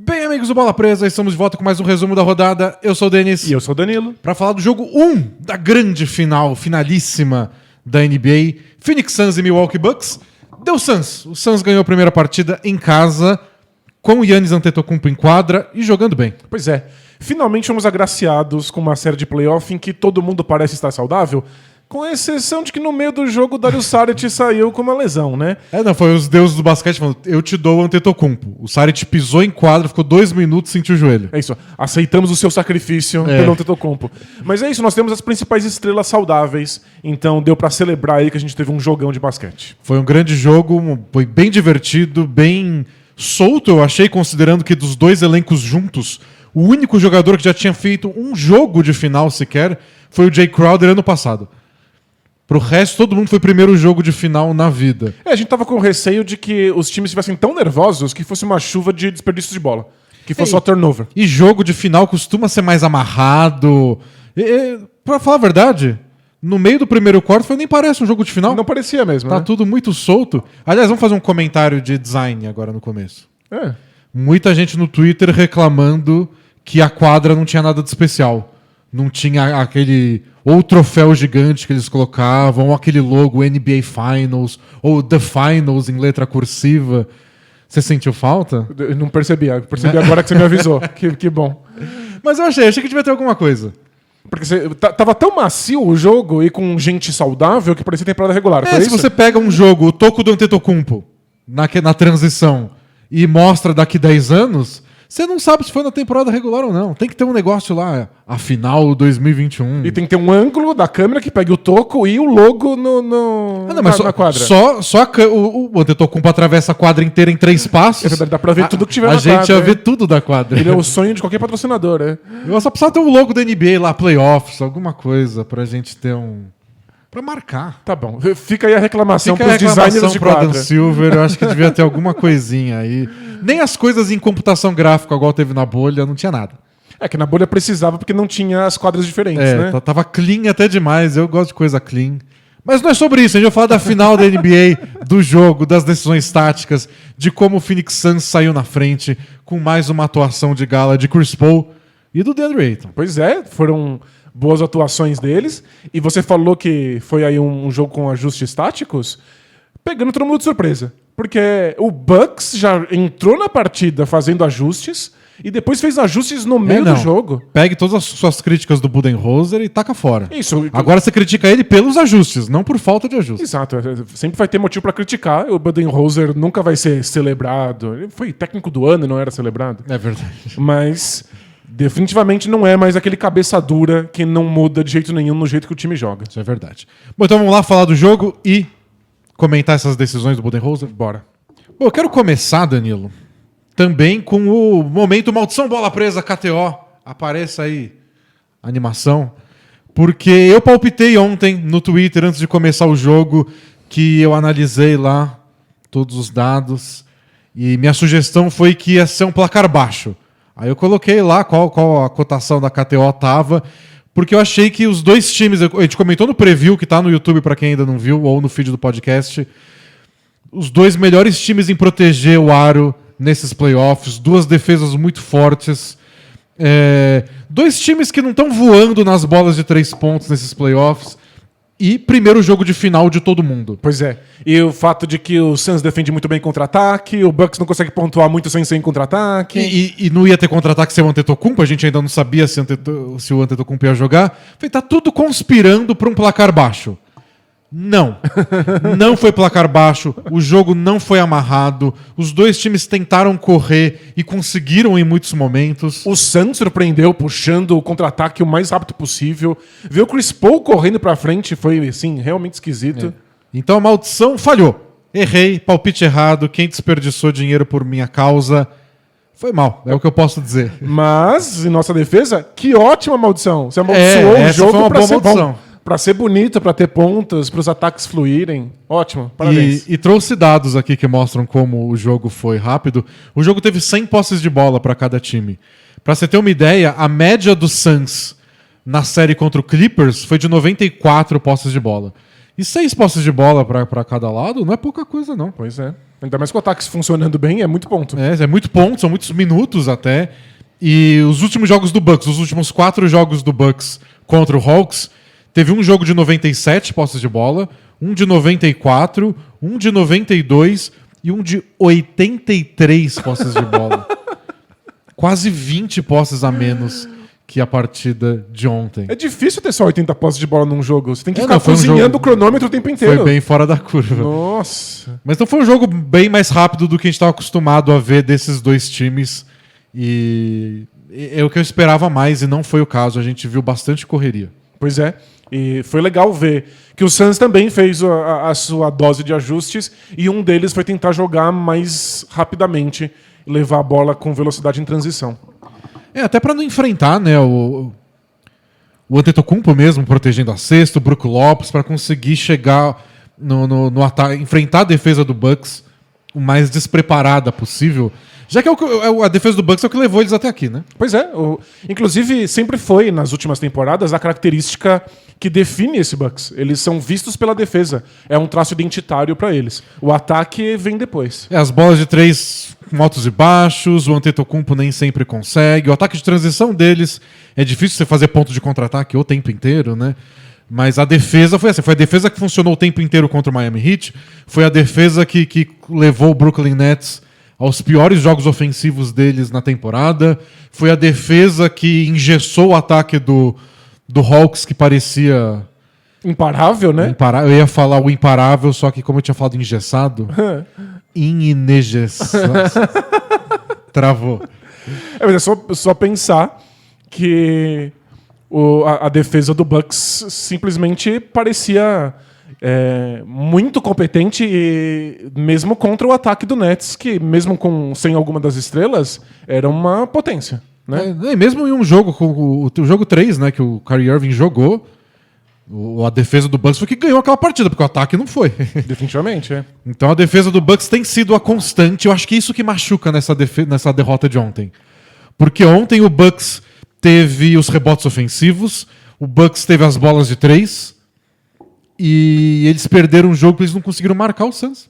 Bem, amigos do Bola Presa, estamos de volta com mais um resumo da rodada. Eu sou o Denis. E eu sou o Danilo. Para falar do jogo 1 da grande final, finalíssima da NBA, Phoenix Suns e Milwaukee Bucks. Deu Suns. O Suns ganhou a primeira partida em casa, com o Giannis Antetokounmpo em quadra e jogando bem. Pois é. Finalmente fomos agraciados com uma série de playoff em que todo mundo parece estar saudável, com exceção de que no meio do jogo o Dario Saric saiu com uma lesão, né? Foi os deuses do basquete falando, eu te dou o Antetokounmpo. O Saric pisou em quadra, ficou 2 minutos e sentiu o joelho. É isso, aceitamos o seu sacrifício pelo Antetokounmpo. Mas é isso, nós temos as principais estrelas saudáveis, então deu pra celebrar aí que a gente teve um jogão de basquete. Foi um grande jogo, foi bem divertido, bem solto, eu achei, considerando que dos dois elencos juntos, o único jogador que já tinha feito um jogo de final sequer foi o Jay Crowder ano passado. Pro resto, todo mundo foi primeiro jogo de final na vida. A gente tava com receio de que os times estivessem tão nervosos que fosse uma chuva de desperdício de bola. Que fosse só turnover. E jogo de final costuma ser mais amarrado. Pra falar a verdade, no meio do primeiro quarto nem parece um jogo de final. Não parecia mesmo, Tá né? tudo muito solto. Aliás, vamos fazer um comentário de design agora no começo. Muita gente no Twitter reclamando que a quadra não tinha nada de especial. Não tinha aquele... ou troféu gigante que eles colocavam, ou aquele logo NBA Finals, ou The Finals em letra cursiva. Você sentiu falta? Eu não percebi. Eu percebi agora que você me avisou. Que bom. Mas eu achei que devia ter alguma coisa. Porque tava tão macio o jogo e com gente saudável que parecia temporada regular. Foi Se isso? você pega um jogo, o toco do Antetokounmpo, na transição, e mostra daqui 10 anos... Você não sabe se foi na temporada regular ou não. Tem que ter um negócio lá, a final 2021. E tem que ter um ângulo da câmera que pegue o toco e o logo na quadra. Só o Antetokounmpo atravessa a quadra inteira em 3 passos. É verdade, dá pra ver tudo que tiver na quadra. A gente ia quadra, ver tudo da quadra. Ele é o sonho de qualquer patrocinador, né? Eu só precisava ter um logo da NBA lá, playoffs, alguma coisa pra gente ter um... Pra marcar. Tá bom. Fica aí a reclamação pros designers de quadra. Adam Silver, eu acho que devia ter alguma coisinha aí. Nem as coisas em computação gráfica, igual teve na bolha, não tinha nada. É que na bolha precisava porque não tinha as quadras diferentes, né? Tava clean até demais. Eu gosto de coisa clean. Mas não é sobre isso. A gente vai falar da final da NBA, do jogo, das decisões táticas, de como o Phoenix Suns saiu na frente com mais uma atuação de gala de Chris Paul e do DeAndre Ayton. Pois é, foram boas atuações deles. E você falou que foi aí um jogo com ajustes táticos, pegando todo mundo de surpresa. Porque o Bucks já entrou na partida fazendo ajustes e depois fez ajustes no meio do jogo. Pegue todas as suas críticas do Budenholzer e taca fora. Isso. Agora você critica ele pelos ajustes, não por falta de ajustes. Exato. Sempre vai ter motivo pra criticar. O Budenholzer nunca vai ser celebrado. Ele foi técnico do ano e não era celebrado. É verdade. Mas definitivamente não é mais aquele cabeça dura que não muda de jeito nenhum no jeito que o time joga. Isso é verdade. Bom, então vamos lá falar do jogo e comentar essas decisões do Budenholzer? Bora. Bom, eu quero começar, Danilo, também com o momento Maldição Bola Presa KTO. Apareça aí a animação. Porque eu palpitei ontem no Twitter, antes de começar o jogo, que eu analisei lá todos os dados e minha sugestão foi que ia ser um placar baixo. Aí eu coloquei lá qual a cotação da KTO tava, porque eu achei que os dois times... A gente comentou no preview, que tá no YouTube para quem ainda não viu, ou no feed do podcast. Os dois melhores times em proteger o aro nesses playoffs. Duas defesas muito fortes. Dois times que não estão voando nas bolas de 3 pontos nesses playoffs. E primeiro jogo de final de todo mundo. Pois é. E o fato de que o Suns defende muito bem contra-ataque, o Bucks não consegue pontuar muito sem contra-ataque. E não ia ter contra-ataque sem o Antetokounmpo, a gente ainda não sabia se o Antetokounmpo ia jogar. Tá tudo conspirando para um placar baixo. Não. Não foi placar baixo, o jogo não foi amarrado, os dois times tentaram correr e conseguiram em muitos momentos. O Suns surpreendeu puxando o contra-ataque o mais rápido possível. Ver o Chris Paul correndo pra frente foi, assim, realmente esquisito. Então a maldição falhou. Errei, palpite errado, quem desperdiçou dinheiro por minha causa foi mal, é o que eu posso dizer. Mas, em nossa defesa, que ótima maldição. Você amaldiçoou o jogo foi uma pra boa ser maldição. bom. Pra ser bonito, pra ter pontos, pros ataques fluírem. Ótimo, parabéns. E trouxe dados aqui que mostram como o jogo foi rápido. O jogo teve 100 posses de bola para cada time. Pra você ter uma ideia, a média do Suns na série contra o Clippers foi de 94 posses de bola. E 6 posses de bola para cada lado não é pouca coisa, não. Pois é. Ainda mais com o ataque funcionando bem, é muito ponto. É muito ponto, são muitos minutos até. E os últimos jogos do Bucks, os últimos 4 jogos do Bucks contra o Hawks, teve um jogo de 97 posses de bola, um de 94, um de 92 e um de 83 posses de bola. Quase 20 posses a menos que a partida de ontem. É difícil ter só 80 posses de bola num jogo. Você tem que ficar não, foi um cozinhando jogo- o cronômetro o tempo inteiro. Foi bem fora da curva. Nossa. Mas então foi um jogo bem mais rápido do que a gente estava acostumado a ver desses dois times. E é o que eu esperava mais e não foi o caso. A gente viu bastante correria. Pois é. E foi legal ver que o Suns também fez a sua dose de ajustes e um deles foi tentar jogar mais rapidamente e levar a bola com velocidade em transição. Até para não enfrentar, né, o Antetokounmpo mesmo protegendo a cesta, o Brook Lopes, para conseguir chegar no ataque, enfrentar a defesa do Bucks o mais despreparada possível. Já que a defesa do Bucks é o que levou eles até aqui, né? Pois é. Inclusive, sempre foi, nas últimas temporadas, a característica que define esse Bucks. Eles são vistos pela defesa. É um traço identitário para eles. O ataque vem depois. As bolas de 3 com altos e baixos, o Antetokounmpo nem sempre consegue. O ataque de transição deles é difícil você fazer ponto de contra-ataque o tempo inteiro, né? Mas a defesa foi assim. Foi a defesa que funcionou o tempo inteiro contra o Miami Heat. Foi a defesa que levou o Brooklyn Nets aos piores jogos ofensivos deles na temporada. Foi a defesa que engessou o ataque do Hawks, que parecia Imparável, né? Eu ia falar o imparável, só que como eu tinha falado engessado, travou. Mas é só pensar que a defesa do Bucks simplesmente parecia muito competente, e mesmo contra o ataque do Nets, que mesmo sem alguma das estrelas, era uma potência. Né? E mesmo em um jogo, o jogo 3, né, que o Kyrie Irving jogou, a defesa do Bucks foi que ganhou aquela partida, porque o ataque não foi. Definitivamente, é. Então a defesa do Bucks tem sido a constante. Eu acho que é isso que machuca nessa derrota de ontem. Porque ontem o Bucks teve os rebotes ofensivos, o Bucks teve as bolas de 3, e eles perderam o jogo porque eles não conseguiram marcar o Suns.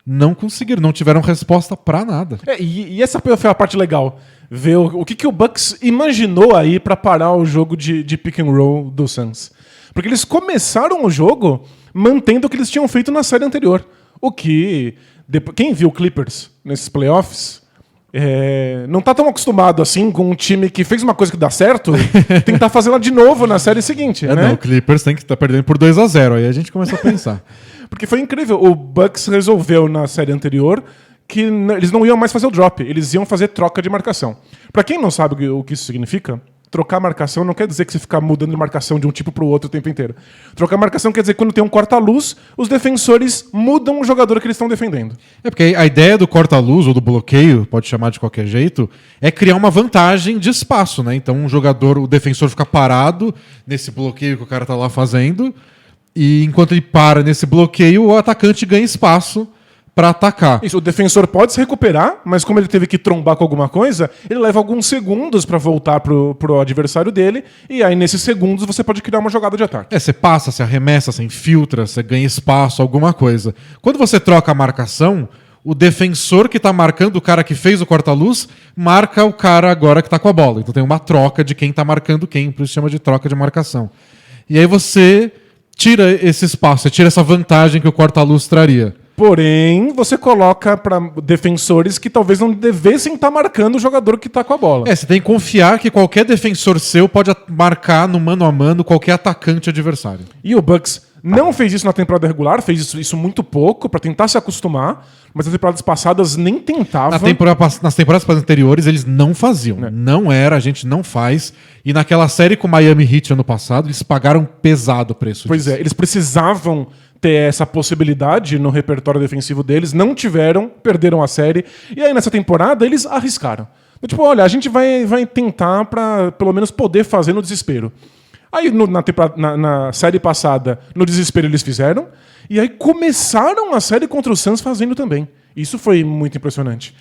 Não conseguiram, não tiveram resposta pra nada. E essa foi a parte legal. Ver o que o Bucks imaginou aí pra parar o jogo de pick and roll do Suns. Porque eles começaram o jogo mantendo o que eles tinham feito na série anterior. O que, quem viu Clippers nesses playoffs, não tá tão acostumado assim com um time que fez uma coisa que dá certo, tentar fazer ela de novo na série seguinte. Né? Não, o Clippers tem que estar perdendo por 2-0. Aí a gente começa a pensar. Porque foi incrível. O Bucks resolveu na série anterior que eles não iam mais fazer o drop, eles iam fazer troca de marcação. Pra quem não sabe o que isso significa, trocar marcação não quer dizer que você fica mudando de marcação de um tipo pro outro o tempo inteiro. Trocar marcação quer dizer que quando tem um corta-luz, os defensores mudam o jogador que eles estão defendendo. Porque a ideia do corta-luz ou do bloqueio, pode chamar de qualquer jeito, é criar uma vantagem de espaço, né? Então o defensor fica parado nesse bloqueio que o cara tá lá fazendo, e enquanto ele para nesse bloqueio, o atacante ganha espaço para atacar. Isso, o defensor pode se recuperar, mas como ele teve que trombar com alguma coisa, ele leva alguns segundos para voltar pro adversário dele, e aí nesses segundos você pode criar uma jogada de ataque. Você passa, você arremessa, você infiltra, você ganha espaço, alguma coisa. Quando você troca a marcação, o defensor que tá marcando o cara que fez o corta-luz, marca o cara agora que tá com a bola. Então tem uma troca de quem tá marcando quem, por isso chama de troca de marcação. E aí você tira esse espaço, você tira essa vantagem que o corta-luz traria. Porém, você coloca para defensores que talvez não devessem estar marcando o jogador que está com a bola. Você tem que confiar que qualquer defensor seu pode marcar no mano a mano qualquer atacante adversário. E o Bucks não fez isso na temporada regular, fez isso muito pouco para tentar se acostumar, mas nas temporadas passadas nem tentava. Nas temporadas anteriores eles não faziam. Não era, a gente não faz. E naquela série com o Miami Heat ano passado, eles pagaram pesado o preço Pois disso. eles precisavam ter essa possibilidade no repertório defensivo deles, não tiveram, perderam a série, e aí nessa temporada eles arriscaram. Tipo, olha, a gente vai tentar para pelo menos poder fazer no desespero. Aí na série passada, no desespero eles fizeram, e aí começaram a série contra o Suns fazendo também. Isso foi muito impressionante.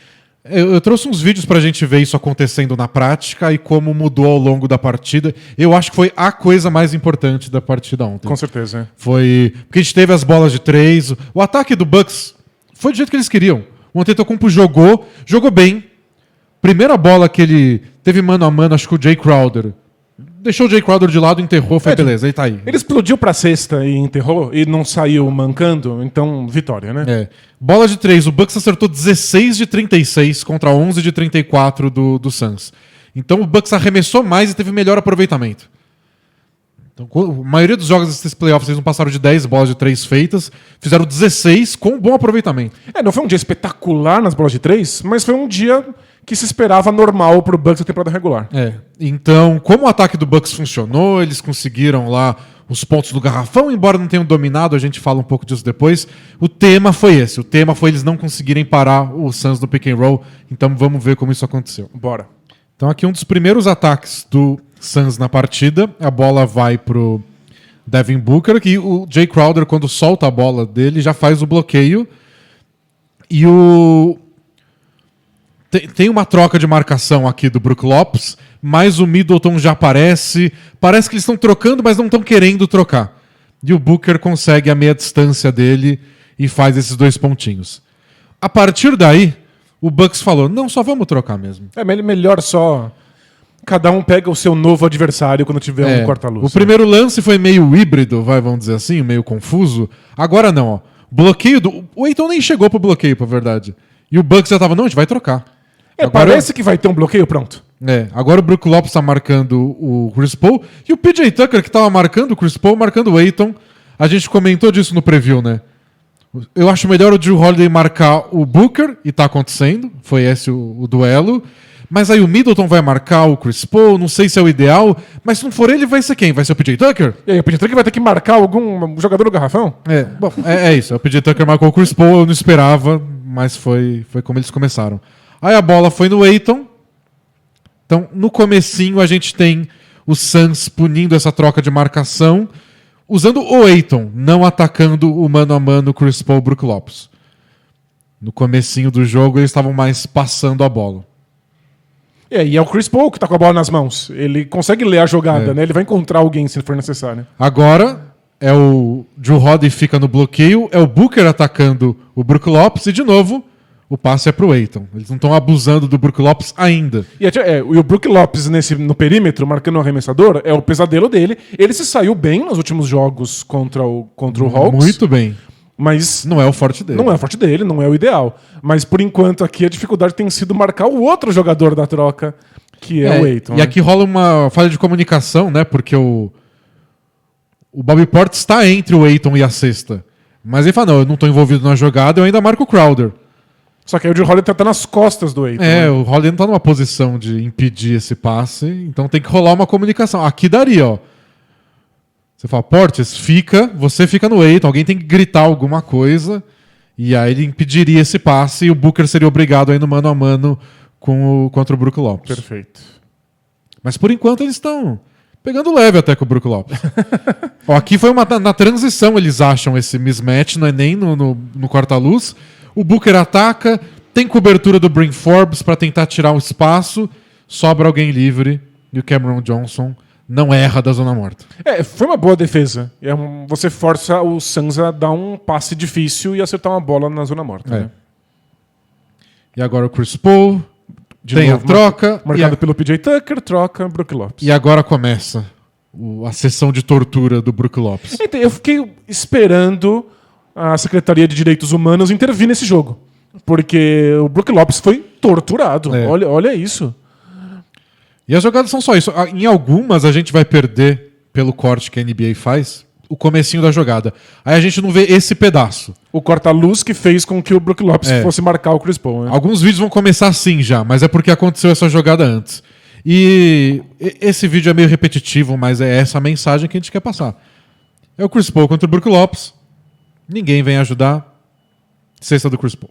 Eu trouxe uns vídeos pra gente ver isso acontecendo na prática e como mudou ao longo da partida. Eu acho que foi a coisa mais importante da partida ontem. Com certeza. Foi. Porque a gente teve as bolas de 3. O ataque do Bucks foi do jeito que eles queriam. O Antetokounmpo jogou bem. Primeira bola que ele teve mano a mano, acho que o Jay Crowder. Deixou o Jay Crowder de lado, enterrou, foi beleza, ele tá aí. Ele explodiu pra cesta e enterrou e não saiu mancando, então vitória, né? É. Bola de 3, o Bucks acertou 16 de 36 contra 11 de 34 do Suns. Então o Bucks arremessou mais e teve melhor aproveitamento. Então, a maioria dos jogos desses playoffs eles não passaram de 10 bolas de 3 feitas, fizeram 16 com bom aproveitamento. Não foi um dia espetacular nas bolas de 3, mas foi um dia que se esperava normal pro Bucks na temporada regular. Então, como o ataque do Bucks funcionou, eles conseguiram lá os pontos do garrafão, embora não tenham dominado, a gente fala um pouco disso depois. O tema foi esse, o tema foi eles não conseguirem parar o Suns no pick and roll, então vamos ver como isso aconteceu. Bora. Então aqui um dos primeiros ataques do Suns na partida, a bola vai pro Devin Booker, que o Jay Crowder, quando solta a bola dele, já faz o bloqueio, e tem uma troca de marcação aqui do Brook Lopes, mas o Middleton já aparece. Parece que eles estão trocando, mas não estão querendo trocar. E o Booker consegue a meia distância dele e faz esses 2 pontinhos. A partir daí, o Bucks falou, não, só vamos trocar mesmo. Melhor só... Cada um pega o seu novo adversário quando tiver um corta-luz. O primeiro lance foi meio híbrido, vamos dizer assim, meio confuso. Agora não, ó. Bloqueio do... O Ayton nem chegou pro bloqueio, pra verdade. E o Bucks já tava, não, a gente vai trocar. Agora, parece que vai ter um bloqueio, pronto. Agora o Brook Lopes tá marcando o Chris Paul e o PJ Tucker que tava marcando o Chris Paul, marcando o Ayton. A gente comentou disso no preview, né? Eu acho melhor o Drew Holiday marcar o Booker, e tá acontecendo, foi esse o duelo. Mas aí o Middleton vai marcar o Chris Paul, não sei se é o ideal, mas se não for ele, vai ser quem? Vai ser o PJ Tucker? E aí, o PJ Tucker vai ter que marcar algum jogador do garrafão? Bom, é isso, o PJ Tucker marcou o Chris Paul, eu não esperava, mas foi como eles começaram. Aí a bola foi no Ayton. Então, no comecinho, a gente tem o Suns punindo essa troca de marcação, usando o Ayton, não atacando o mano a mano Chris Paul e Brook Lopes. No comecinho do jogo, eles estavam mais passando a bola. E é o Chris Paul que tá com a bola nas mãos. Ele consegue ler a jogada, né? Ele vai encontrar alguém se for necessário. Agora, é o Drew Holiday fica no bloqueio, é o Booker atacando o Brook Lopes e, de novo, o passe é pro Ayton. Eles não estão abusando do Brook Lopes ainda. E o Brook Lopes no perímetro, marcando o arremessador, é o pesadelo dele. Ele se saiu bem nos últimos jogos contra o Hawks. Muito bem. Mas não é o forte dele. Não é o forte dele, não é o ideal. Mas por enquanto aqui a dificuldade tem sido marcar o outro jogador da troca, que é o Ayton. E aqui rola uma falha de comunicação, né? Porque o Bobby Portis está entre o Ayton e a cesta. Mas ele fala, não, eu não estou envolvido na jogada, eu ainda marco o Crowder. Só que aí o Drew Holiday tá nas costas do Ayton. Né? O Holiday não tá numa posição de impedir esse passe, então tem que rolar uma comunicação. Aqui daria, ó. Você fala, Portis, você fica no Ayton, alguém tem que gritar alguma coisa, e aí ele impediria esse passe e o Booker seria obrigado a ir no mano a mano contra o Brook Lopes. Perfeito. Mas por enquanto eles estão pegando leve até com o Brook Lopes. Ó, aqui foi na transição eles acham esse mismatch, não é nem no corta-luz. O Booker ataca, tem cobertura do Bryn Forbes para tentar tirar um espaço, sobra alguém livre e o Cameron Johnson não erra da zona morta. Foi uma boa defesa. Você força o Suns a dar um passe difícil e acertar uma bola na zona morta. Né? E agora o Chris Paul tem a troca. Marcado pelo PJ Tucker, troca Brook Lopes. E agora começa a sessão de tortura do Brook Lopes. Eu fiquei esperando a Secretaria de Direitos Humanos intervir nesse jogo. Porque o Brook Lopes foi torturado. Olha isso. E as jogadas são só isso. Em algumas a gente vai perder pelo corte que a NBA faz o comecinho da jogada. Aí a gente não vê esse pedaço. O corta-luz que fez com que o Brook Lopes fosse marcar o Chris Paul. Né? Alguns vídeos vão começar assim já, mas é porque aconteceu essa jogada antes. E esse vídeo é meio repetitivo, mas é essa a mensagem que a gente quer passar. É o Chris Paul contra o Brook Lopes. Ninguém vem ajudar. Cesta do Chris Paul.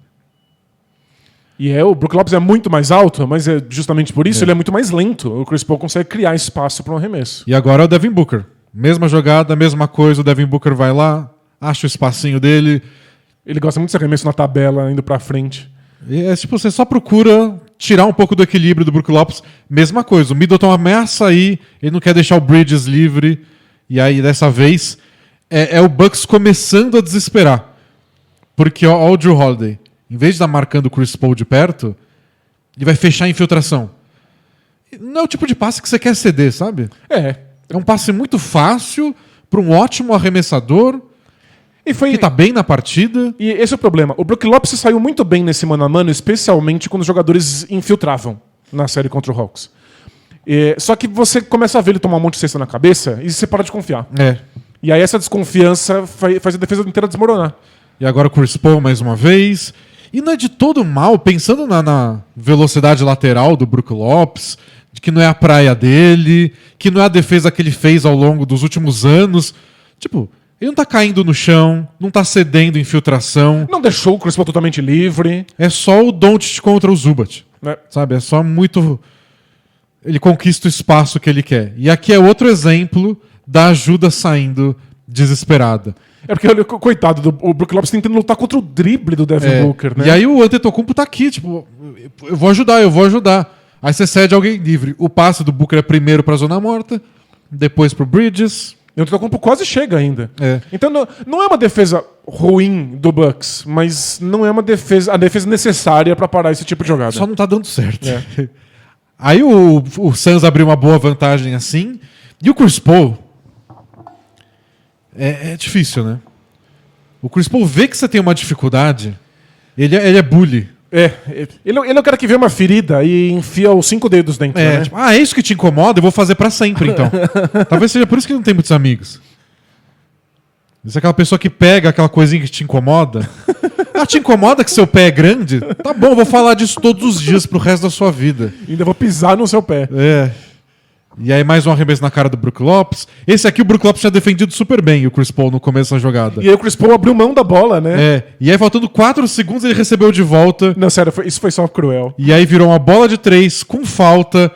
E o Brook Lopes é muito mais alto, mas justamente por isso ele é muito mais lento. O Chris Paul consegue criar espaço para um arremesso. E agora é o Devin Booker. Mesma jogada, mesma coisa. O Devin Booker vai lá, acha o espacinho dele. Ele gosta muito desse arremesso na tabela, indo para frente. Tipo, você só procura tirar um pouco do equilíbrio do Brook Lopes. Mesma coisa, o Middleton ameaça aí, ele não quer deixar o Bridges livre. E aí, dessa vez, é o Bucks começando a desesperar. Porque ó, o Drew Holiday, em vez de estar marcando o Chris Paul de perto, ele vai fechar a infiltração. Não é o tipo de passe que você quer ceder, sabe? É um passe muito fácil para um ótimo arremessador que tá bem na partida. E esse é o problema. O Brook Lopes saiu muito bem nesse mano a mano, especialmente quando os jogadores infiltravam na série contra o Hawks. Só que você começa a ver ele tomar um monte de cesta na cabeça e você para de confiar. E aí essa desconfiança faz a defesa inteira desmoronar. E agora o Chris Paul mais uma vez. E não é de todo mal, pensando na velocidade lateral do Brook Lopes, de que não é a praia dele, que não é a defesa que ele fez ao longo dos últimos anos. Tipo, ele não tá caindo no chão, não tá cedendo infiltração. Não deixou o Chris Paul totalmente livre. É só o Doncic contra o Zubat. Sabe? É só muito... Ele conquista o espaço que ele quer. E aqui é outro exemplo da ajuda saindo desesperada. É porque, olha, coitado, o Brook Lopes tentando lutar contra o drible do Devin Booker, né? E aí o Antetokounmpo tá aqui, tipo, eu vou ajudar. Aí você cede alguém livre. O passe do Booker é primeiro pra zona morta, depois pro Bridges. E o Antetokounmpo quase chega ainda. Então não é uma defesa ruim do Bucks, mas não é a defesa necessária pra parar esse tipo de jogada. Só não tá dando certo. Aí o Suns abriu uma boa vantagem assim, e o Chris Paul... É difícil, né? O Chris Paul vê que você tem uma dificuldade, ele é bully. Ele é o cara que vê uma ferida e enfia os 5 dedos dentro, né? Tipo, é isso que te incomoda? Eu vou fazer pra sempre, então. Talvez seja por isso que não tem muitos amigos. Isso é aquela pessoa que pega aquela coisinha que te incomoda. Te incomoda que seu pé é grande? Tá bom, vou falar disso todos os dias pro resto da sua vida. Ainda vou pisar no seu pé. E aí mais um arremesso na cara do Brook Lopes. Esse aqui o Brook Lopes tinha defendido super bem, o Chris Paul, no começo da jogada. E aí o Chris Paul abriu mão da bola, né? E aí faltando 4 segundos ele recebeu de volta. Não, sério, isso foi só cruel. E aí virou uma bola de 3 com falta.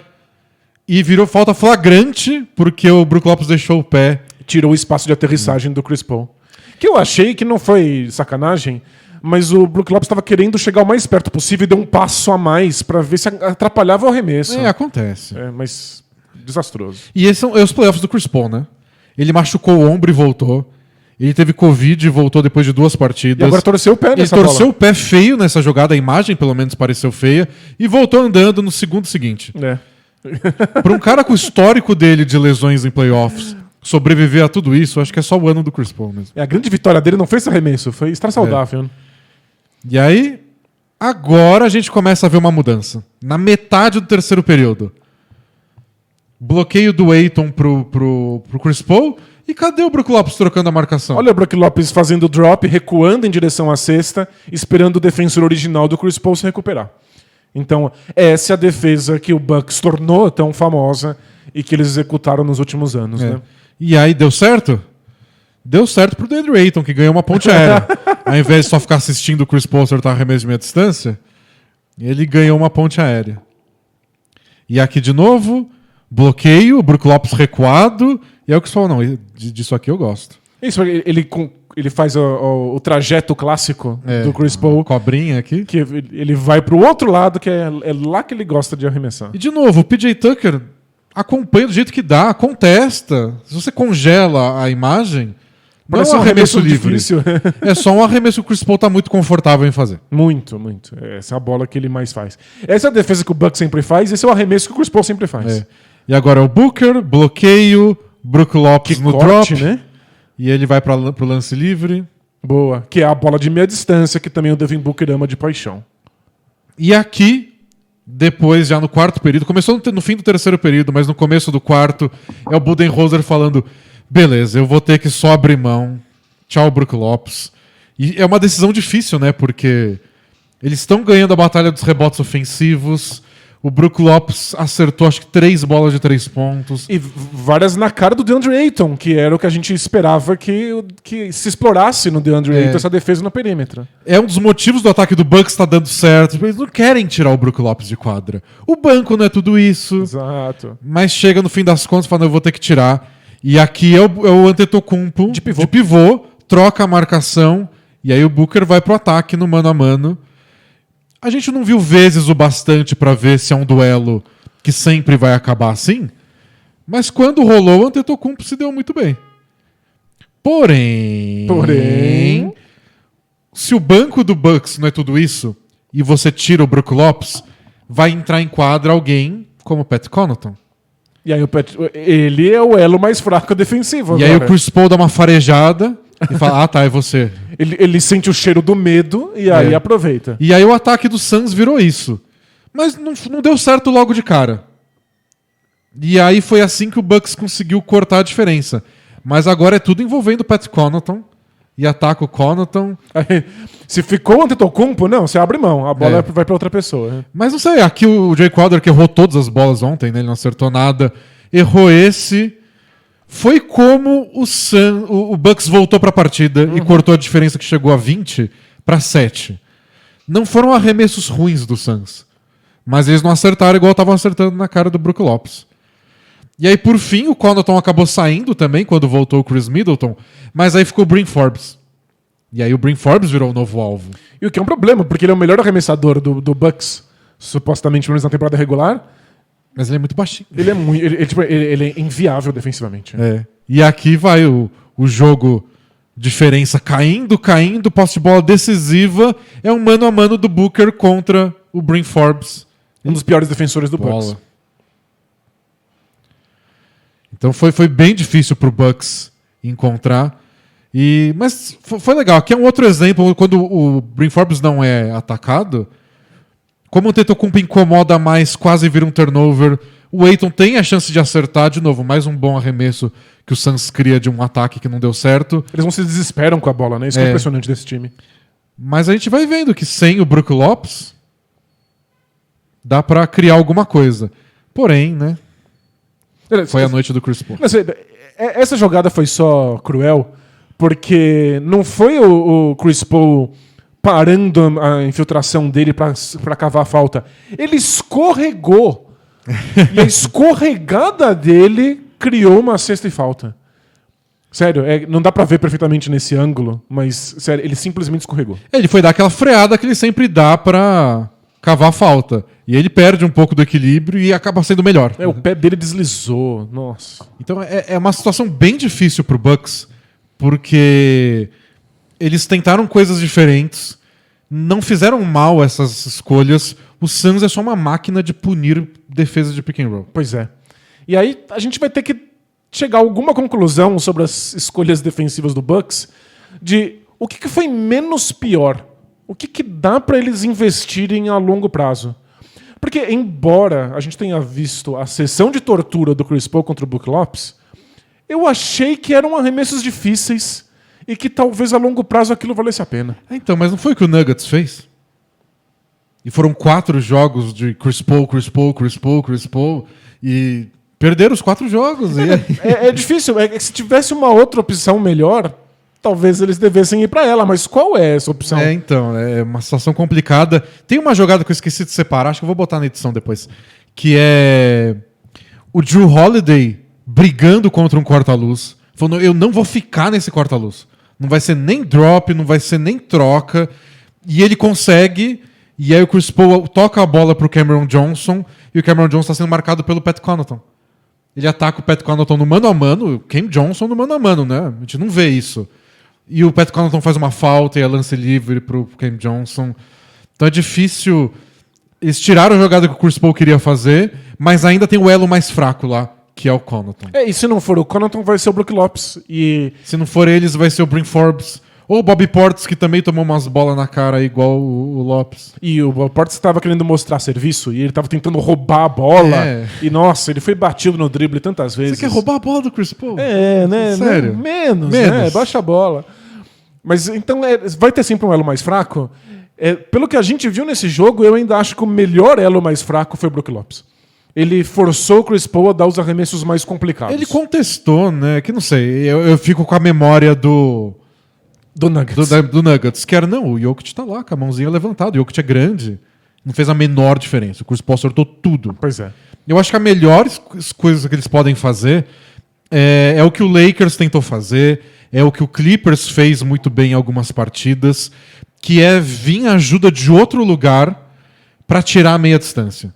E virou falta flagrante, porque o Brook Lopes deixou o pé. Tirou o espaço de aterrissagem do Chris Paul. Que eu achei que não foi sacanagem, mas o Brook Lopes estava querendo chegar o mais perto possível e deu um passo a mais pra ver se atrapalhava o arremesso. Acontece. Mas... desastroso. E esses são os playoffs do Chris Paul, né? Ele machucou o ombro e voltou. Ele teve Covid e voltou depois de 2 partidas. E agora torceu o pé nessa bola. Ele torceu o pé feio nessa jogada, a imagem pelo menos pareceu feia, e voltou andando no segundo seguinte. Para um cara com o histórico dele de lesões em playoffs, sobreviver a tudo isso, acho que é só o ano do Chris Paul mesmo. A grande vitória dele não foi esse arremesso, foi estar saudável. E aí, agora a gente começa a ver uma mudança. Na metade do terceiro período. Bloqueio do Ayton pro Chris Paul. E cadê o Brook Lopes trocando a marcação? Olha o Brook Lopes fazendo o drop, recuando em direção à cesta, esperando o defensor original do Chris Paul se recuperar. Então, essa é a defesa que o Bucks tornou tão famosa e que eles executaram nos últimos anos. Né? E aí, deu certo? Deu certo pro DeAndre Ayton, que ganhou uma ponte aérea. Ao invés de só ficar assistindo o Chris Paul acertar arremesso de meia distância, ele ganhou uma ponte aérea. E aqui de novo... bloqueio, o Brook Lopes recuado. E é o que você falou, não, disso aqui eu gosto. Isso, ele faz o trajeto clássico do Chris Paul. Cobrinha aqui. Que ele vai pro outro lado, que é lá que ele gosta de arremessar. E de novo, o PJ Tucker acompanha do jeito que dá, contesta. Se você congela a imagem, não é um arremesso livre. Difícil. É só um arremesso que o Chris Paul tá muito confortável em fazer. Muito. Essa é a bola que ele mais faz. Essa é a defesa que o Bucks sempre faz, esse é o arremesso que o Chris Paul sempre faz. E agora é o Booker, bloqueio, Brook Lopes que no corte, drop. Né? E ele vai pro lance livre. Boa. Que é a bola de meia distância, que também o Devin Booker ama de paixão. E aqui, depois, já no quarto período, começou no fim do terceiro período, mas no começo do quarto, é o Budenholzer falando: beleza, eu vou ter que só abrir mão. Tchau, Brook Lopes. E é uma decisão difícil, né? Porque eles estão ganhando a batalha dos rebotes ofensivos. O Brook Lopes acertou, acho que 3 bolas de 3 pontos. E várias na cara do DeAndre Ayton, que era o que a gente esperava que se explorasse no DeAndre Ayton, essa defesa no perímetro. É um dos motivos do ataque do Bucks estar dando certo. Eles não querem tirar o Brook Lopes de quadra. O banco não é tudo isso. Exato. Mas chega no fim das contas e fala, eu vou ter que tirar. E aqui é o Antetokounmpo de pivô, troca a marcação, e aí o Booker vai pro ataque no mano a mano. A gente não viu vezes o bastante pra ver se é um duelo que sempre vai acabar assim, mas quando rolou, o Antetokounmpo se deu muito bem. Porém, se o banco do Bucks não é tudo isso, e você tira o Brook Lopes, vai entrar em quadra alguém como o Pat Connaughton. E aí ele é o elo mais fraco defensivo E agora. aí o Chris Paul dá uma farejada e fala, tá, é você. Ele sente o cheiro do medo e aí aproveita. E aí o ataque do Suns virou isso. Mas não deu certo logo de cara. E aí foi assim que o Bucks conseguiu cortar a diferença. Mas agora é tudo envolvendo o Pat Connaughton. E ataca o Connaughton. Aí, se ficou o Antetokounmpo, não, você abre mão. A bola vai pra outra pessoa. Mas não sei, aqui o Jay Crowder, que errou todas as bolas ontem, né? Ele não acertou nada. Errou esse. Foi como o Bucks voltou pra partida e cortou a diferença que chegou a 20 pra 7. Não foram arremessos ruins do Suns. Mas eles não acertaram igual estavam acertando na cara do Brook Lopes. E aí, por fim, o Connaughton acabou saindo também, quando voltou o Chris Middleton. Mas aí ficou o Bryn Forbes. E aí o Bryn Forbes virou o novo alvo. E o que é um problema, porque ele é o melhor arremessador do Bucks, supostamente, pelo menos na temporada regular. Mas ele é muito baixinho. Ele é muito. Ele é inviável defensivamente. É. E aqui vai o jogo, diferença caindo, posse de bola decisiva. É um mano a mano do Booker contra o Bryn Forbes. Um dos piores defensores do Bucks. Bola. Então foi bem difícil pro Bucks encontrar. Mas foi legal. Aqui é um outro exemplo, quando o Bryn Forbes não é atacado, como o Antetokounmpo incomoda mais, quase vira um turnover, o Ayton tem a chance de acertar de novo, mais um bom arremesso que o Suns cria de um ataque que não deu certo. Eles não se desesperam com a bola, né? Isso é impressionante desse time. Mas a gente vai vendo que sem o Brook Lopes dá pra criar alguma coisa. Porém, né? Foi a noite do Chris Paul. Essa jogada foi só cruel porque não foi o Chris Paul parando a infiltração dele pra cavar a falta. Ele escorregou. E a escorregada dele criou uma cesta e falta. Sério, não dá pra ver perfeitamente nesse ângulo, mas sério, ele simplesmente escorregou. Ele foi dar aquela freada que ele sempre dá pra cavar a falta. E ele perde um pouco do equilíbrio e acaba sendo melhor. O pé dele deslizou. Nossa. Então é uma situação bem difícil pro Bucks, porque eles tentaram coisas diferentes, não fizeram mal essas escolhas. O Suns é só uma máquina de punir defesa de pick and roll. Pois é. E aí a gente vai ter que chegar a alguma conclusão sobre as escolhas defensivas do Bucks de o que foi menos pior. O que dá pra eles investirem a longo prazo. Porque, embora a gente tenha visto a sessão de tortura do Chris Paul contra o Brook Lopes, eu achei que eram arremessos difíceis e que talvez a longo prazo aquilo valesse a pena. Então, mas não foi o que o Nuggets fez? E foram 4 jogos de Chris Paul, e perderam os 4 jogos. É difícil. Se tivesse uma outra opção melhor, talvez eles devessem ir pra ela. Mas qual é essa opção? Então, é uma situação complicada. Tem uma jogada que eu esqueci de separar, acho que eu vou botar na edição depois, que é o Jrue Holiday brigando contra um corta-luz, falando, eu não vou ficar nesse corta-luz. Não vai ser nem drop, não vai ser nem troca. E ele consegue, e aí o Chris Paul toca a bola pro Cameron Johnson, e o Cameron Johnson está sendo marcado pelo Pat Connaughton. Ele ataca o Pat Connaughton no mano a mano, o Cam Johnson no mano a mano, né? A gente não vê isso. E o Pat Connaughton faz uma falta e é lance livre pro Cam Johnson. Então é difícil. Eles tiraram a jogada que o Chris Paul queria fazer, mas ainda tem o elo mais fraco lá, que é o Connaughton. E se não for o Connaughton, vai ser o Brook Lopes. E se não for eles, vai ser o Bryn Forbes. Ou o Bobby Portis, que também tomou umas bolas na cara igual o Lopes. E o Bobby Portis estava querendo mostrar serviço e ele estava tentando roubar a bola. E nossa, ele foi batido no drible tantas vezes. Você quer roubar a bola do Chris Paul? Né? Sério? Menos. Né? Baixa a bola. Mas então vai ter sempre um elo mais fraco? Pelo que a gente viu nesse jogo, eu ainda acho que o melhor elo mais fraco foi o Brook Lopes. Ele forçou o Chris Paul a dar os arremessos mais complicados. Ele contestou, né? Que não sei, eu fico com a memória do Nuggets. Do Nuggets, que era, não, o Jokic tá lá com a mãozinha levantada, o Jokic é grande. Não fez a menor diferença. O Chris Paul acertou tudo. Pois é. Eu acho que a melhor coisa que eles podem fazer é o que o Lakers tentou fazer, é o que o Clippers fez muito bem em algumas partidas, que é vir ajuda de outro lugar para tirar a meia distância.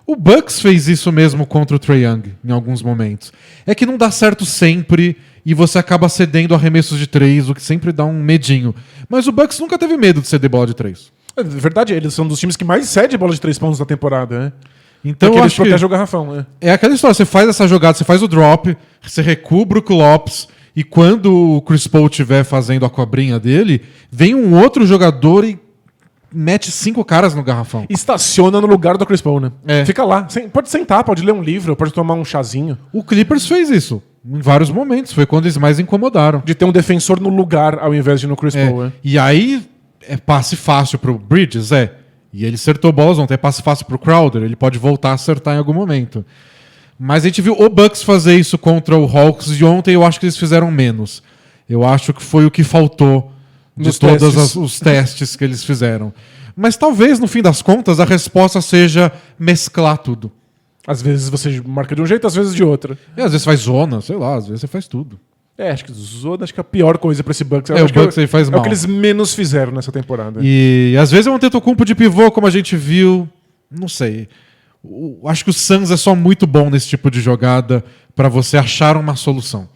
O Bucks fez isso mesmo contra o Trae Young em alguns momentos. É que não dá certo sempre e você acaba cedendo arremessos de 3, o que sempre dá um medinho. Mas o Bucks nunca teve medo de ceder bola de 3. É verdade, eles são dos times que mais cede bola de 3 pontos na temporada, né? Então porque eu eles acho que protegem o garrafão, né? é aquela história, você faz essa jogada, você faz o drop, você recua o Brook Lopes e quando o Chris Paul estiver fazendo a cobrinha dele, vem um outro jogador e mete 5 caras no garrafão. Estaciona no lugar do Chris Paul, né? É. Fica lá. Pode sentar, pode ler um livro, pode tomar um chazinho. O Clippers fez isso em vários momentos, foi quando eles mais incomodaram. De ter um defensor no lugar ao invés de no Chris Paul, né? E aí é passe fácil pro Bridges, E ele acertou bolas ontem, é passe fácil pro Crowder, ele pode voltar a acertar em algum momento. Mas a gente viu o Bucks fazer isso contra o Hawks e ontem eu acho que eles fizeram menos. Eu acho que foi o que faltou de Nos todos testes. os testes que eles fizeram. Mas talvez, no fim das contas, a resposta seja mesclar tudo. Às vezes você marca de um jeito, às vezes de outro. E às vezes faz zona, sei lá, às vezes você faz tudo. Acho que Zoda acho que é a pior coisa pra esse Bucks. Eu É, o acho que Bucks aí faz é mal. o que eles menos fizeram nessa temporada. E às vezes é um Antetokounmpo de pivô, como a gente viu. Não sei. Acho que o Suns é só muito bom nesse tipo de jogada pra você achar uma solução.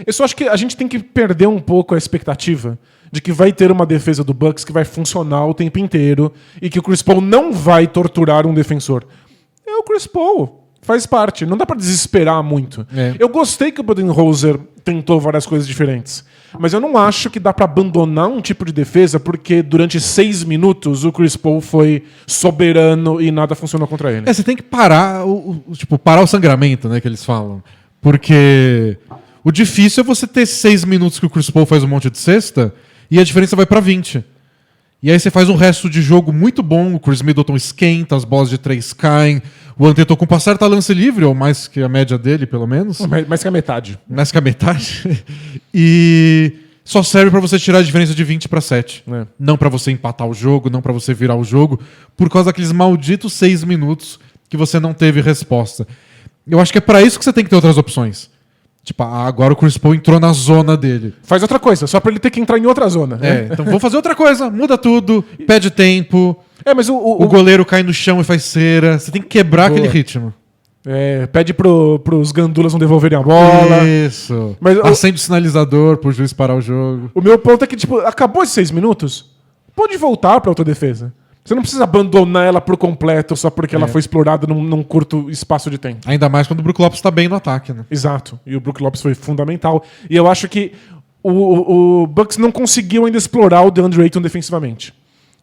Eu só acho que a gente tem que perder um pouco a expectativa de que vai ter uma defesa do Bucks que vai funcionar o tempo inteiro e que o Chris Paul não vai torturar um defensor. É o Chris Paul. Faz parte. Não dá pra desesperar muito. É. Eu gostei que o Budenholzer tentou várias coisas diferentes. Mas eu não acho que dá pra abandonar um tipo de defesa porque durante 6 minutos o Chris Paul foi soberano e nada funcionou contra ele. Você tem que parar parar o sangramento, né, que eles falam. Porque o difícil é você ter 6 minutos que o Chris Paul faz um monte de cesta e a diferença vai pra 20. E aí você faz um resto de jogo muito bom, o Chris Middleton esquenta, as bolas de 3 caem, o Antetokounmpo acerta lance livre, ou mais que a média dele, pelo menos. Mais que a metade. Mais que a metade. E só serve pra você tirar a diferença de 20 pra 7. É. Não pra você empatar o jogo, não pra você virar o jogo, por causa daqueles malditos 6 minutos que você não teve resposta. Eu acho que é pra isso que você tem que ter outras opções. Tipo, agora o Chris Paul entrou na zona dele. Faz outra coisa, só pra ele ter que entrar em outra zona. Então vamos fazer outra coisa, muda tudo, pede tempo. Mas O goleiro cai no chão e faz cera. Você tem que quebrar Boa. aquele ritmo. Pede pros gandulas não devolverem a bola. Isso. Mas Acende o sinalizador pro juiz parar o jogo. o meu ponto é que, acabou esses 6 minutos, pode voltar pra autodefesa. Você não precisa abandonar ela por completo só porque ela foi explorada num curto espaço de tempo. Ainda mais quando o Brook Lopes tá bem no ataque, né? Exato. E o Brook Lopes foi fundamental. E eu acho que o Bucks não conseguiu ainda explorar o DeAndre Ayton defensivamente.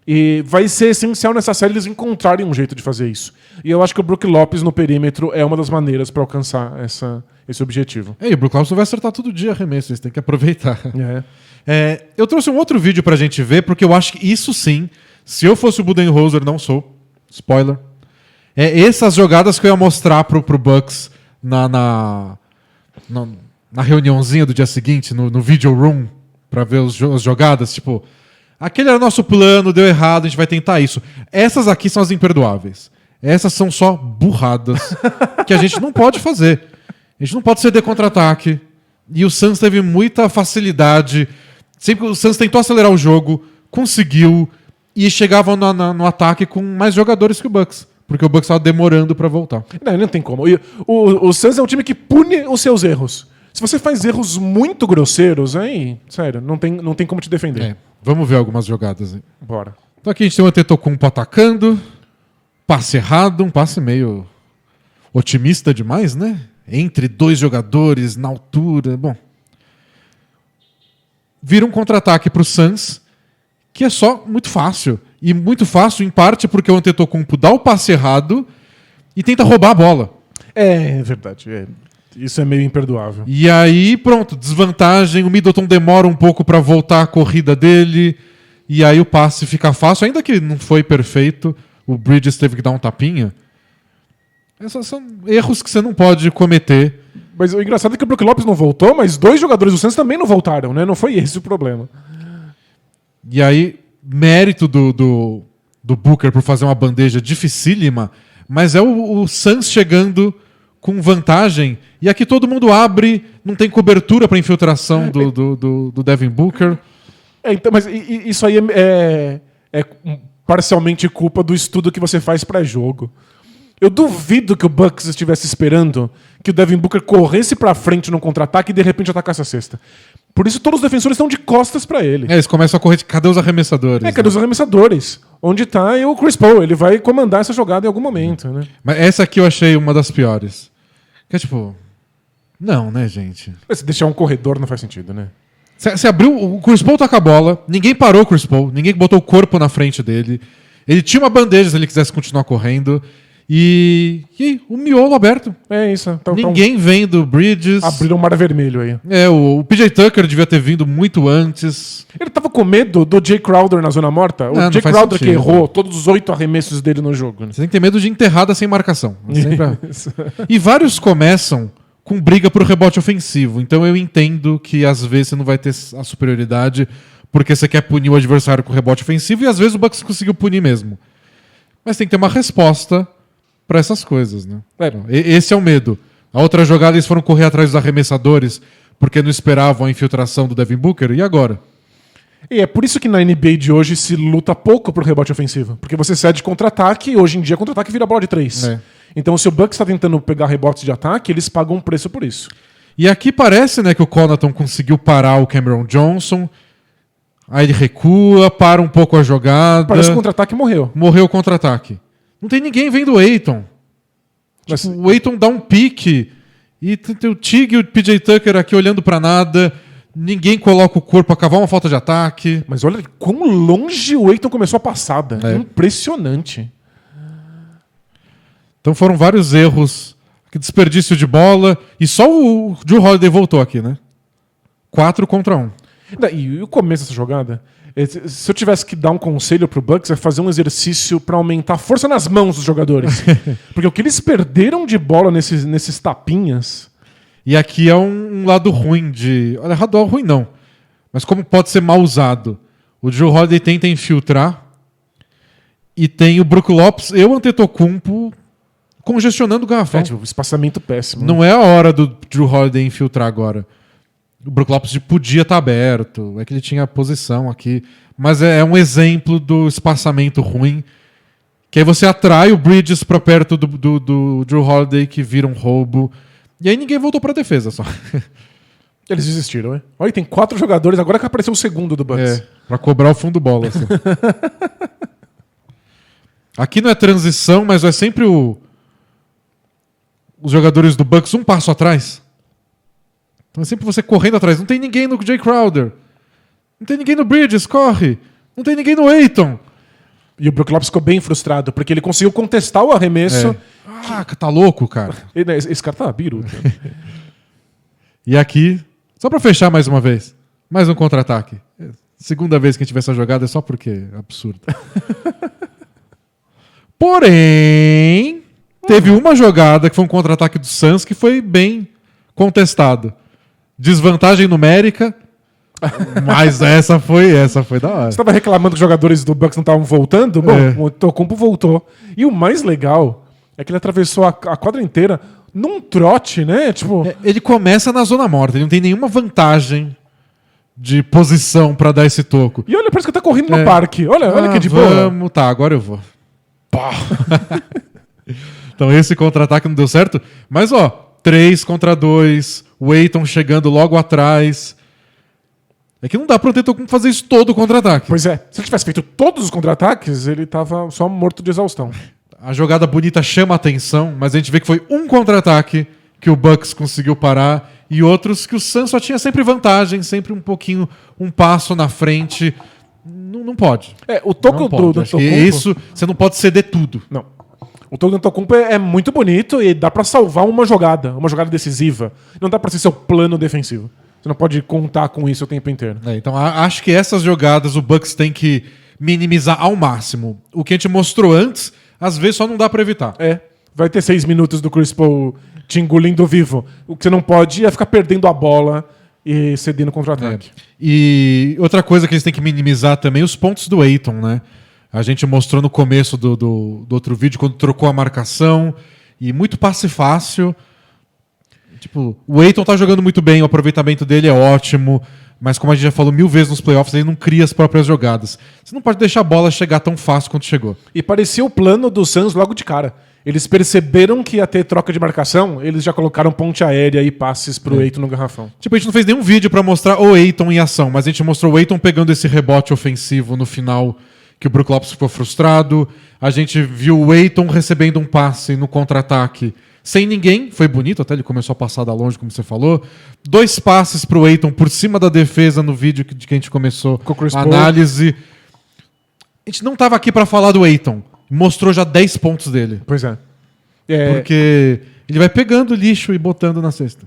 E vai ser essencial nessa série eles encontrarem um jeito de fazer isso. E eu acho que o Brook Lopes no perímetro é uma das maneiras para alcançar esse objetivo. E o Brook Lopes não vai acertar todo dia arremesso, eles têm que aproveitar. É. Eu trouxe um outro vídeo pra gente ver, porque eu acho que isso sim, se eu fosse o Budenholzer, não sou, spoiler, essas jogadas que eu ia mostrar pro Bucks na reuniãozinha do dia seguinte, no video room, pra ver as jogadas, tipo, aquele era nosso plano, deu errado, a gente vai tentar isso. Essas aqui são as imperdoáveis. Essas são só burradas que a gente não pode fazer. A gente não pode ceder contra-ataque. E o Suns teve muita facilidade. Sempre que o Suns tentou acelerar o jogo, conseguiu, e chegava no ataque com mais jogadores que o Bucks. Porque o Bucks estava demorando para voltar. Não tem como. E o Suns é um time que pune os seus erros. Se você faz erros muito grosseiros, aí, sério, não tem como te defender. Vamos ver algumas jogadas aí. Bora. Então aqui a gente tem o Antetokounmpo atacando. Passe errado, um passe meio otimista demais, né? Entre 2 jogadores, na altura. Bom. Vira um contra-ataque pro Suns, que é só muito fácil. E muito fácil, em parte, porque o Antetokounmpo dá o passe errado e tenta roubar a bola. É verdade. Isso é meio imperdoável. E aí, pronto, desvantagem. O Middleton demora um pouco pra voltar a corrida dele. E aí o passe fica fácil, ainda que não foi perfeito. O Bridges teve que dar um tapinha. Esses são erros que você não pode cometer. Mas o engraçado é que o Brook Lopes não voltou, mas 2 jogadores do Suns também não voltaram, né? Não foi esse o problema. E aí, mérito do Booker por fazer uma bandeja dificílima, mas é o Suns chegando com vantagem. E aqui todo mundo abre, não tem cobertura para infiltração do Devin Booker. Então, mas isso aí é parcialmente culpa do estudo que você faz pré-jogo. Eu duvido que o Bucks estivesse esperando que o Devin Booker corresse pra frente num contra-ataque e de repente atacasse a cesta. Por isso todos os defensores estão de costas pra ele. Eles começam a correr. Cadê os arremessadores? Cadê os arremessadores? Onde tá o Chris Paul? Ele vai comandar essa jogada em algum momento, né? Mas essa aqui eu achei uma das piores. Que é tipo... Não, né, gente? Se deixar um corredor não faz sentido, né? Você abriu... O Chris Paul tá com a bola. Ninguém parou o Chris Paul. Ninguém botou o corpo na frente dele. Ele tinha uma bandeja se ele quisesse continuar correndo. E o miolo aberto. É isso. Então, Ninguém vendo Bridges. Abriram um mar vermelho aí. O PJ Tucker devia ter vindo muito antes. Ele tava com medo do Jay Crowder na zona morta? O Jay Crowder que errou todos os 8 arremessos dele no jogo. Né? Você tem que ter medo de enterrada sem marcação. E vários começam com briga pro rebote ofensivo. Então eu entendo que às vezes você não vai ter a superioridade porque você quer punir o adversário com rebote ofensivo e às vezes o Bucks conseguiu punir mesmo. Mas tem que ter uma resposta para essas coisas, né? Esse é o medo. A outra jogada eles foram correr atrás dos arremessadores porque não esperavam a infiltração do Devin Booker. E agora? E é por isso que na NBA de hoje se luta pouco pro rebote ofensivo. Porque você cede contra-ataque e hoje em dia contra-ataque vira bola de 3. Então se o Bucks está tentando pegar rebotes de ataque, eles pagam um preço por isso. E aqui parece, né, que o Connaughton conseguiu parar o Cameron Johnson. Aí ele recua, para um pouco a jogada. Parece que o contra-ataque morreu. Morreu o contra-ataque. Não tem ninguém vendo o Ayton. Mas... Tipo, o Ayton dá um pique e tem o Tig e o PJ Tucker aqui olhando pra nada. Ninguém coloca o corpo a cavar uma falta de ataque. Mas olha quão longe o Ayton começou a passada. Impressionante. Então foram vários erros. Desperdício de bola. E só o Jrue Holiday voltou aqui, né? 4 contra 1. E o começo dessa jogada... Se eu tivesse que dar um conselho pro Bucks é fazer um exercício pra aumentar a força nas mãos dos jogadores. Porque o que eles perderam de bola nesses tapinhas... E aqui é um lado ruim de... Olha, lado ruim não. Mas como pode ser mal usado. O Jrue Holiday tenta infiltrar e tem o Brook Lopes e o Antetokounmpo congestionando o garrafão. Tipo, espaçamento péssimo. Não é a hora do Jrue Holiday infiltrar agora. O Brook Lopes podia estar aberto, é que ele tinha a posição aqui. Mas é um exemplo do espaçamento ruim. Que aí você atrai o Bridges para perto do Jrue Holiday, que vira um roubo. E aí ninguém voltou para a defesa só. Eles desistiram, né? Olha, tem 4 jogadores, agora que apareceu o segundo do Bucks. Para cobrar o fundo bola. Assim. Aqui não é transição, mas é sempre os jogadores do Bucks um passo atrás. Então é sempre você correndo atrás. Não tem ninguém no Jay Crowder. Não tem ninguém no Bridges, corre. Não tem ninguém no Ayton. E o Brook Lopes ficou bem frustrado, porque ele conseguiu contestar o arremesso. Tá louco, cara. Esse cara tá biruta. E aqui, só pra fechar mais uma vez, mais um contra-ataque. Segunda vez que a gente vê essa jogada é só porque é absurdo. Porém, teve uma jogada que foi um contra-ataque do Suns que foi bem contestado. Desvantagem numérica, mas essa foi da hora. Você tava reclamando que os jogadores do Bucks não estavam voltando? Bom, o Antetokounmpo voltou. E o mais legal é que ele atravessou a quadra inteira num trote, né? Tipo... Ele começa na zona morta, ele não tem nenhuma vantagem de posição pra dar esse toco. E olha, parece que tá correndo no parque. Olha que de boa. Tá, agora eu vou. Pá. Então esse contra-ataque não deu certo. Mas 3 contra 2, o Ayton chegando logo atrás. É que não dá pro Antetokounmpo fazer isso todo o contra-ataque. Pois é. Se ele tivesse feito todos os contra-ataques, ele tava só morto de exaustão. A jogada bonita chama a atenção, mas a gente vê que foi um contra-ataque que o Bucks conseguiu parar e outros que o Suns só tinha sempre vantagem, sempre um pouquinho, um passo na frente. Não pode. O toco do Antetokounmpo... Isso, você não pode ceder tudo. Não. O toco do Antetokounmpo é muito bonito e dá pra salvar uma jogada decisiva. Não dá pra ser seu plano defensivo. Você não pode contar com isso o tempo inteiro. Então acho que essas jogadas o Bucks tem que minimizar ao máximo. O que a gente mostrou antes, às vezes só não dá pra evitar. Vai ter 6 minutos do Chris Paul te engolindo vivo. O que você não pode é ficar perdendo a bola e cedendo contra-ataque. E outra coisa que eles têm que minimizar também, os pontos do Ayton, né? A gente mostrou no começo do outro vídeo, quando trocou a marcação, e muito passe fácil. Tipo, o Ayton tá jogando muito bem, o aproveitamento dele é ótimo, mas como a gente já falou 1000 vezes nos playoffs, ele não cria as próprias jogadas. Você não pode deixar a bola chegar tão fácil quanto chegou. E parecia o plano do Suns logo de cara. Eles perceberam que ia ter troca de marcação, eles já colocaram ponte aérea e passes pro Ayton no garrafão. Tipo, a gente não fez nenhum vídeo pra mostrar o Ayton em ação, mas a gente mostrou o Ayton pegando esse rebote ofensivo no final, que o Brook Lopes ficou frustrado. A gente viu o Ayton recebendo um passe no contra-ataque sem ninguém. Foi bonito, até ele começou a passar da longe, como você falou. 2 passes pro Ayton por cima da defesa no vídeo de que a gente começou a análise. A gente não tava aqui pra falar do Ayton. Mostrou já 10 pontos dele. Pois é. Porque ele vai pegando lixo e botando na cesta.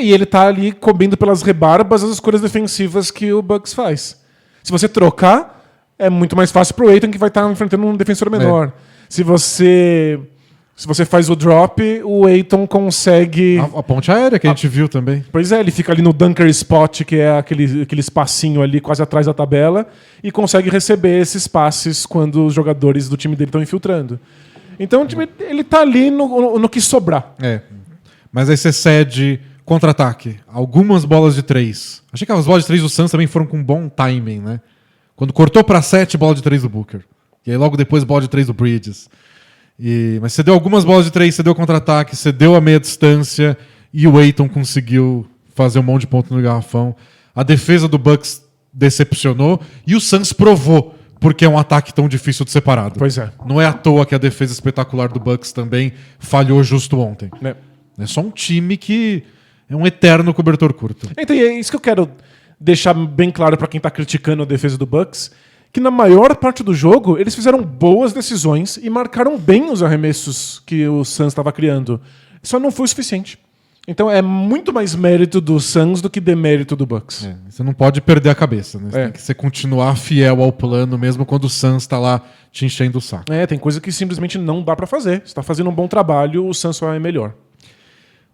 E ele tá ali comendo pelas rebarbas as escolhas defensivas que o Bucks faz. Se você trocar, é muito mais fácil pro Ayton, que vai estar enfrentando um defensor menor. Se você faz o drop, o Ayton consegue... A ponte aérea que a gente viu também. Pois é, ele fica ali no dunker spot, que é aquele espacinho ali quase atrás da tabela, e consegue receber esses passes quando os jogadores do time dele estão infiltrando. Então ele tá ali no que sobrar. Mas aí você cede contra-ataque. Algumas bolas de 3. Achei que as bolas de 3 do Suns também foram com bom timing, né? Quando cortou pra 7, bola de 3 do Booker. E aí logo depois bola de 3 do Bridges. Mas você deu algumas bolas de 3, você deu contra-ataque, você deu a meia distância e o Ayton conseguiu fazer um monte de ponto no garrafão. A defesa do Bucks decepcionou e o Suns provou porque é um ataque tão difícil de ser parado. Pois é. Não é à toa que a defesa espetacular do Bucks também falhou justo ontem. É só um time que é um eterno cobertor curto. Então é isso que eu quero deixar bem claro pra quem tá criticando a defesa do Bucks, que na maior parte do jogo eles fizeram boas decisões e marcaram bem os arremessos que o Suns estava criando. Só não foi o suficiente. Então é muito mais mérito do Suns do que demérito do Bucks. Você não pode perder a cabeça, né? Você tem que você continuar fiel ao plano mesmo quando o Suns está lá te enchendo o saco. Tem coisa que simplesmente não dá pra fazer. Você tá fazendo um bom trabalho, o Suns só é melhor.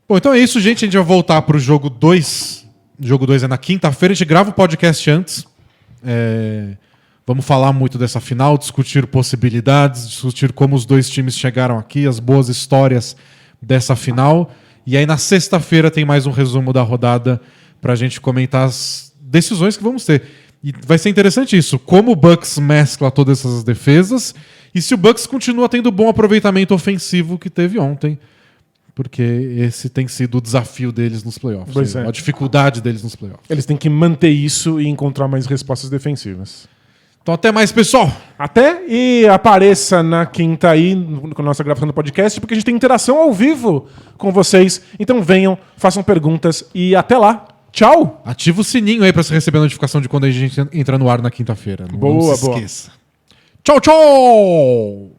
Bom, então é isso, gente. A gente vai voltar pro jogo 2. O jogo 2 é na quinta-feira. A gente grava o podcast antes. Vamos falar muito dessa final, discutir possibilidades, discutir como os dois times chegaram aqui, as boas histórias dessa final. E aí na sexta-feira tem mais um resumo da rodada pra gente comentar as decisões que vamos ter. E vai ser interessante isso, como o Bucks mescla todas essas defesas e se o Bucks continua tendo o bom aproveitamento ofensivo que teve ontem. Porque esse tem sido o desafio deles nos playoffs. A dificuldade deles nos playoffs. Eles têm que manter isso e encontrar mais respostas defensivas. Então até mais, pessoal. Até, e apareça na quinta aí, com a nossa gravação do podcast, porque a gente tem interação ao vivo com vocês. Então venham, façam perguntas e até lá. Tchau! Ativa o sininho aí pra você receber a notificação de quando a gente entra no ar na quinta-feira. Não se esqueça. Tchau, tchau!